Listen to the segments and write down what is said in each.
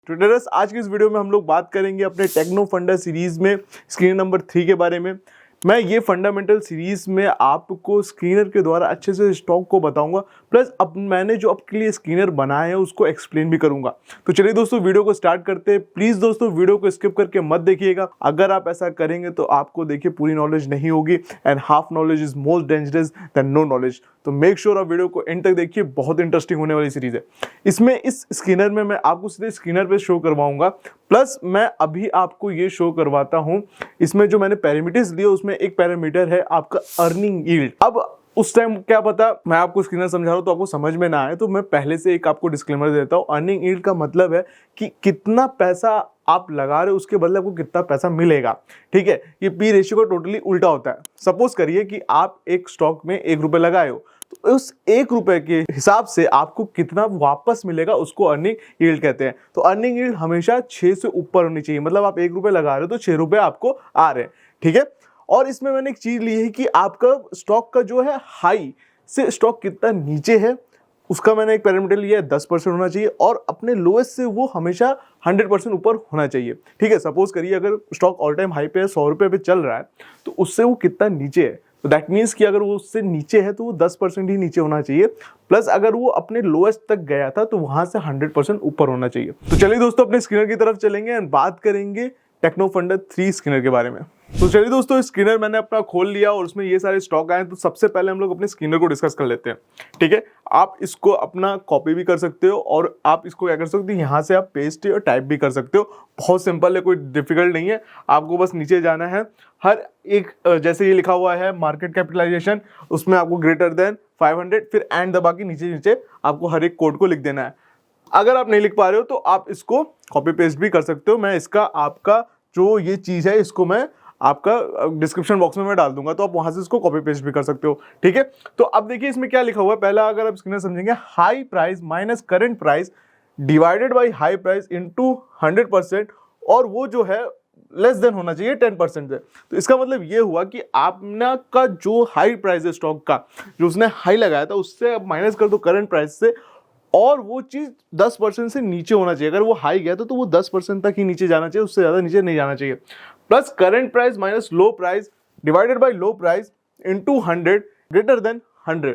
Traders, आज की इस वीडियो में हम लोग बात करेंगे अपने टेक्नो फंडा सीरीज में स्क्रीनर नंबर 3 के बारे में। मैं ये फंडामेंटल सीरीज में आपको स्क्रीनर के द्वारा अच्छे से स्टॉक को बताऊंगा, प्लस अब मैंने जो आपके लिए स्क्रीनर बनाया है उसको एक्सप्लेन भी करूंगा। तो चलिए दोस्तों वीडियो को स्टार्ट करते हैं। प्लीज दोस्तों वीडियो को स्किप करके मत देखिएगा। अगर आप ऐसा करेंगे तो आपको देखिए पूरी नॉलेज नहीं होगी, and half knowledge is more dangerous than no knowledge. तो मेक श्योर आप वीडियो को एंड तक देखिए, बहुत इंटरेस्टिंग होने वाली सीरीज है। इसमें इस स्क्रीनर में मैं आपको सीधे स्क्रीनर पे शो करवाऊंगा, प्लस मैं अभी आपको ये शो करवाता हूं। इसमें जो मैंने पैरामीटर्स लिए उसमें एक पैरामीटर है आपका अर्निंग यील्ड। अब उस टाइम क्या पता मैं आपको स्क्रीनर समझा रहा हूं तो आपको समझ में ना आए, तो मैं पहले से एक आपको डिस्क्लेमर देता हूं। अर्निंग यील्ड का मतलब है कि कितना पैसा आप लगा रहे हो उसके बदले आपको कितना पैसा मिलेगा। ठीक है, ये पी रेशियो का टोटली उल्टा होता है। सपोज करिए कि आप एक स्टॉक में 1 रुपए लगाए हो, तो उस 1 रुपए के हिसाब से आपको कितना वापस मिलेगा उसको अर्निंग यील्ड कहते हैं। तो अर्निंग यील्ड हमेशा 6 से ऊपर होनी चाहिए, मतलब आप 1 रुपए लगा रहे हो तो 6 रुपए आपको आ रहे हैं। ठीक है, और इसमें मैंने एक चीज ली है कि आपका स्टॉक का जो है हाई से स्टॉक कितना नीचे है उसका मैंने एक पैरामीटर लिया है, 10% होना चाहिए, और अपने लोएस्ट से वो हमेशा 100% ऊपर होना चाहिए। ठीक है, सपोज करिए अगर स्टॉक ऑल टाइम हाई पे है, 100 रुपए पे चल रहा है, तो उससे वो कितना नीचे है, तो दैट मीन्स कि अगर वो उससे नीचे है तो वो 10% ही नीचे होना चाहिए, प्लस अगर वो अपने लोएस्ट तक गया था तो वहां से 100% ऊपर होना चाहिए। तो चलिए दोस्तों अपने स्क्रीनर की तरफ चलेंगे एंड बात करेंगे टेक्नो फंडा 3 स्क्रीनर के बारे में। तो चलिए दोस्तों स्क्रीनर मैंने अपना खोल लिया और उसमें ये सारे स्टॉक आए, तो सबसे पहले हम लोग अपने स्क्रीनर को डिस्कस कर लेते हैं। ठीक है, आप इसको अपना कॉपी भी कर सकते हो और आप इसको क्या कर सकते हो, यहाँ से आप पेस्ट और टाइप भी कर सकते हो। बहुत सिंपल है, कोई डिफिकल्ट नहीं है। आपको बस नीचे जाना है, हर एक जैसे ये लिखा हुआ है मार्केट कैपिटलाइजेशन, उसमें आपको ग्रेटर देन 500 फिर एंड दबा के नीचे नीचे आपको हर एक कोड को लिख देना है। अगर आप नहीं लिख पा रहे हो तो आप इसको कॉपी पेस्ट भी कर सकते हो। मैं इसका आपका जो ये चीज़ है इसको मैं आपका डिस्क्रिप्शन बॉक्स में मैं डाल दूंगा, तो आप वहां से इसको कॉपी पेस्ट भी कर सकते हो। ठीक है, तो अब देखिए इसमें क्या लिखा हुआ है। पहला अगर आप स्क्रीनर समझेंगे, high price minus current price divided by high price into 100%, और वो जो है लेस देन होना चाहिए 10% से। तो इसका मतलब ये हुआ कि आपने का जो हाई प्राइस है स्टॉक का, जो उसने हाई लगाया था, उससे आप माइनस कर दो करंट प्राइस से, और वो चीज 10% से नीचे होना चाहिए। अगर वो हाई गया तो वो 10% तक ही नीचे जाना चाहिए, उससे ज्यादा नीचे नहीं जाना चाहिए। Plus current price minus low price divided by low price into 100 greater than 100।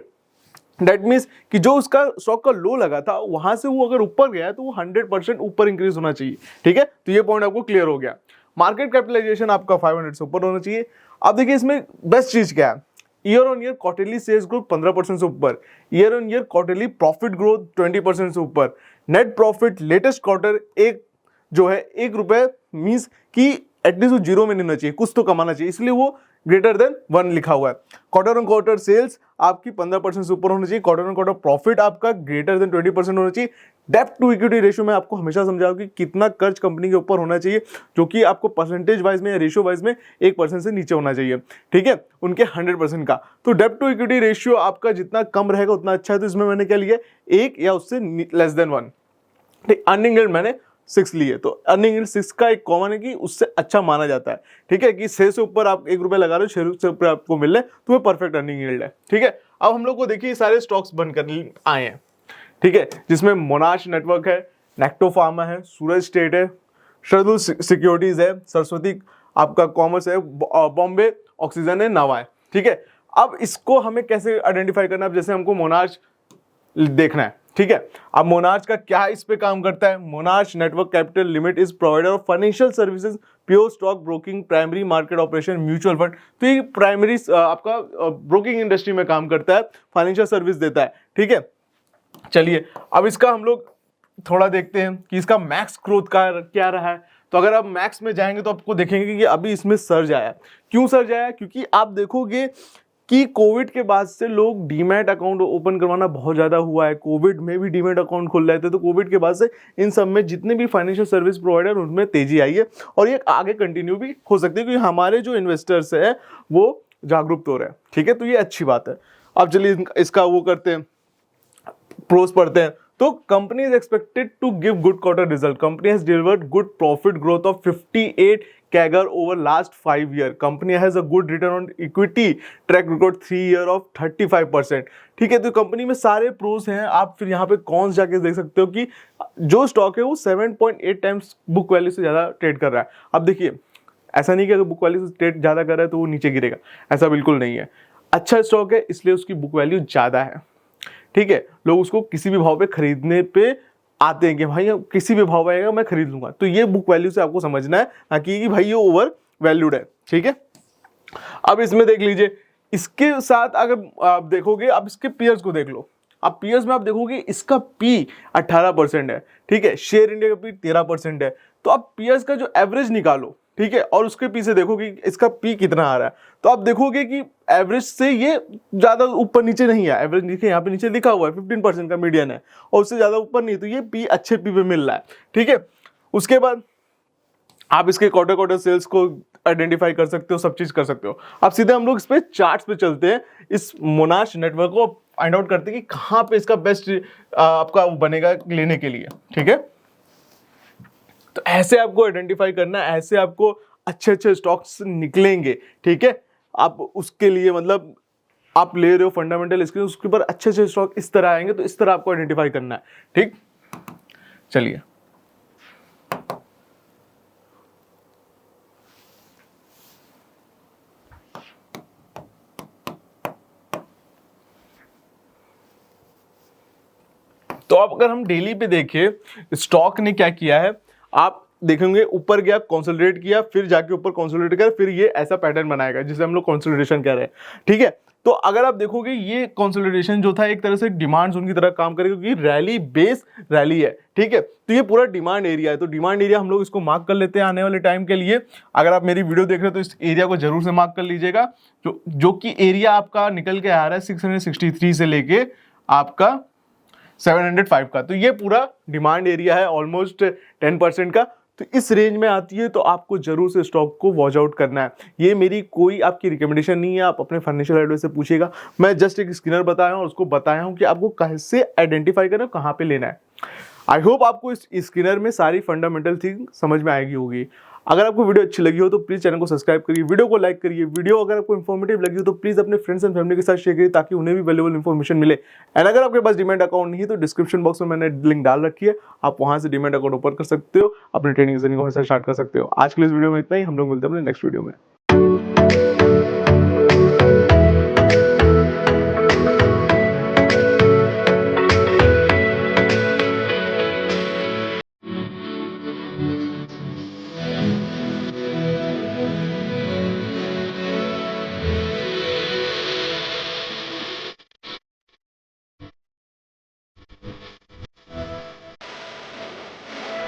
That means कि जो उसका स्टॉक का लो लगा था वहां से वो अगर ऊपर गया है तो वो 100% ऊपर इंक्रीज होना चाहिए। ठीक है, तो ये पॉइंट आपको क्लियर हो गया। मार्केट कैपिटलाइजेशन आपका 500 से ऊपर होना चाहिए। अब देखिए इसमें बेस्ट चीज क्या है, year on year quarterly sales growth 15% से ऊपर, year on year quarterly profit growth 20% से ऊपर, नेट प्रॉफिट लेटेस्ट क्वार्टर एक जो है 1 रुपए मीन्स कि एटलीस्ट वो जीरो में नहीं होना चाहिए, कुछ तो कमाना चाहिए, इसलिए वो ग्रेटर देन 1 लिखा हुआ है। क्वार्टर ऑन क्वार्टर सेल्स आपकी 15% से ऊपर होना चाहिए, क्वार्टर ऑन क्वार्टर प्रॉफिट आपका ग्रेटर देन 20% होना चाहिए। डेब्ट टू इक्विटी रेशियो में आपको हमेशा समझाओ कि कितना कर्ज कंपनी के ऊपर होना चाहिए, जो कि आपको परसेंटेज वाइज में या रेशियो वाइज में 1% से नीचे होना चाहिए। ठीक है, उनके 100% का। तो डेब्ट टू इक्विटी रेशियो आपका जितना कम रहेगा उतना अच्छा है, तो इसमें मैंने क्या लिया, 1 या उससे लेस देन 1। ठीक, अर्निंग यील्ड मैंने 6 लिए, तो अर्निंग यील्ड 6 का एक कॉमन है कि उससे अच्छा माना जाता है। ठीक है, कि 6 से ऊपर आप 1 रुपए लगा रहे हो, 6 से ऊपर आपको मिल रहे तो वो परफेक्ट अर्निंग यील्ड है। ठीक है, अब हम लोग को देखिए सारे स्टॉक्स बनकर आए हैं। ठीक है, जिसमें मोनार्च नेटवर्क है, नेक्टो फार्मा है, सूरज स्टेट है, शरदुल सिक्योरिटीज है, सरस्वती आपका कॉमर्स है, बॉम्बे ऑक्सीजन है, नवा है। ठीक है, अब इसको हमें कैसे आइडेंटिफाई करना है, अब जैसे हमको मोनार्च देखना है। ठीक है, अब मोनार्च का क्या इस पे काम करता है, monarch network capital limit is provider of financial services, pure stock broking, primary market operation, mutual fund. तो ये प्राइमरी आपका ब्रोकिंग इंडस्ट्री में काम करता है, फाइनेंशियल सर्विस देता है। ठीक है, चलिए अब इसका हम लोग थोड़ा देखते हैं कि इसका मैक्स ग्रोथ का क्या रहा है। तो अगर आप मैक्स में जाएंगे तो आपको देखेंगे कि अभी इसमें सर्ज आया। क्यों सर्ज आया, क्योंकि आप देखोगे कि कोविड के बाद से लोग डीमैट अकाउंट ओपन करवाना बहुत ज़्यादा हुआ है। कोविड में भी डीमैट अकाउंट खुल रहे थे, तो कोविड के बाद से इन सब में जितने भी फाइनेंशियल सर्विस प्रोवाइडर उनमें तेजी आई है, और ये आगे कंटिन्यू भी हो सकती है, क्योंकि हमारे जो इन्वेस्टर्स है वो जागरूक हो रहे हैं। ठीक है, तो ये अच्छी बात है। अब चलिए इसका वो करते हैं, प्रोस पढ़ते हैं। तो company is expected to give good quarter result, company has delivered good profit growth of 58 CAGR over last 5 year. Company has a good return on equity track record 3 year of 35%। ठीक है, तो company में सारे pros हैं। आप फिर यहाँ पे कौन जाके देख सकते हो कि जो स्टॉक है वो 7.8 टाइम्स बुक वैल्यू से ज़्यादा ट्रेड कर रहा है। अब देखिए, ऐसा नहीं कि अगर बुक वैल्यू से ट्रेड ज़्यादा कर रहा है तो वो नीचे गिरेगा, ऐसा बिल्कुल नहीं है। अच्छा स्टॉक है इसलिए उसकी बुक वैल्यू ज़्यादा है। ठीक है, लोग उसको किसी भी भाव पे खरीदने पे आते हैं कि भाई किसी भी भाव आएगा मैं खरीद लूंगा। तो ये बुक वैल्यू से आपको समझना है, ना कि भाई ये ओवर वैल्यूड है। ठीक है, अब इसमें देख लीजिए, इसके साथ अगर आप देखोगे, आप इसके पीयर्स को देख लो। अब पीयर्स में आप देखोगे इसका पी 18% है। ठीक है, शेयर इंडिया का पी 13% है। तो आप पीयर्स का जो एवरेज निकालो, ठीक है, और उसके पीछे देखो कि इसका पी कितना आ रहा है। तो आप देखोगे कि एवरेज से ये ज्यादा ऊपर नीचे नहीं है। एवरेज देखिए यहाँ पे नीचे लिखा हुआ है 15% का मीडियन है, और उससे ज्यादा ऊपर नहीं। तो ये पी अच्छे पी पे मिल रहा है। ठीक है, उसके बाद आप इसके क्वार्टर सेल्स को आइडेंटिफाई कर सकते हो, सब चीज कर सकते हो। अब सीधे हम लोग इस पे चार्ट्स पे चलते हैं, इस मोनाश नेटवर्क को फाइंड आउट करते हैं कि कहाँ पे इसका बेस्ट आपका बनेगा लेने के लिए। ठीक है, तो ऐसे आपको आइडेंटिफाई करना, ऐसे आपको अच्छे अच्छे स्टॉक्स निकलेंगे। ठीक है, आप उसके लिए मतलब आप ले रहे हो फंडामेंटल स्क्रीन, उसके ऊपर अच्छे अच्छे स्टॉक इस तरह आएंगे, तो इस तरह आपको आइडेंटिफाई करना है। ठीक, चलिए तो अब अगर हम डेली पे देखें स्टॉक ने क्या किया है, आप देखेंगे ऊपर गया, कंसोलिडेट किया, फिर जाके ऊपर कंसोलिडेट कर, फिर ये ऐसा पैटर्न बनाएगा जिसे हम लोग कंसोलिडेशन कह रहे हैं। ठीक है, तो अगर आप देखोगे ये कंसोलिडेशन जो था एक तरह से डिमांड जोन की तरह काम करेगा, क्योंकि रैली बेस रैली है। ठीक है, तो ये पूरा डिमांड एरिया है। तो डिमांड एरिया हम लोग इसको मार्क कर लेते हैं आने वाले टाइम के लिए। अगर आप मेरी वीडियो देख रहे हो तो इस एरिया को जरूर से मार्क कर लीजिएगा, जो कि एरिया आपका निकल के आ रहा है 663 से लेके आपका 705 का। तो ये पूरा डिमांड एरिया है, ऑलमोस्ट 10% का। तो इस रेंज में आती है, तो आपको जरूर से स्टॉक को वॉच आउट करना है। ये मेरी कोई आपकी रिकमेंडेशन नहीं है, आप अपने फाइनेंशियल एडवाइजर से पूछिएगा। मैं जस्ट एक स्क्रीनर बताया हूं और उसको बताया हूं कि आपको कैसे आइडेंटिफाई करना है, कहां पे लेना है। आई होप आपको इस स्क्रीनर में सारी फंडामेंटल थिंग समझ में आएगी होगी। अगर आपको वीडियो अच्छी लगी हो तो प्लीज चैनल को सब्सक्राइब करिए, वीडियो को लाइक करिए। वीडियो अगर आपको इन्फॉर्मेटिव लगी हो तो प्लीज अपने फ्रेंड्स एंड फैमिली के साथ शेयर करिए, ताकि उन्हें भी वैल्यूएबल इन्फॉर्मेशन मिले। एंड अगर आपके पास डीमैट अकाउंट नहीं है तो डिस्क्रिप्शन बॉक्स में मैंने लिंक डाल रखी है, आप वहां से डीमैट अकाउंट ओपन कर सकते हो, अपने ट्रेडिंग जर्नी को स्टार्ट कर सकते हो। आज के लिए इस वीडियो में इतना ही, हम लोग मिलते हैं अपने नेक्स्ट वीडियो में।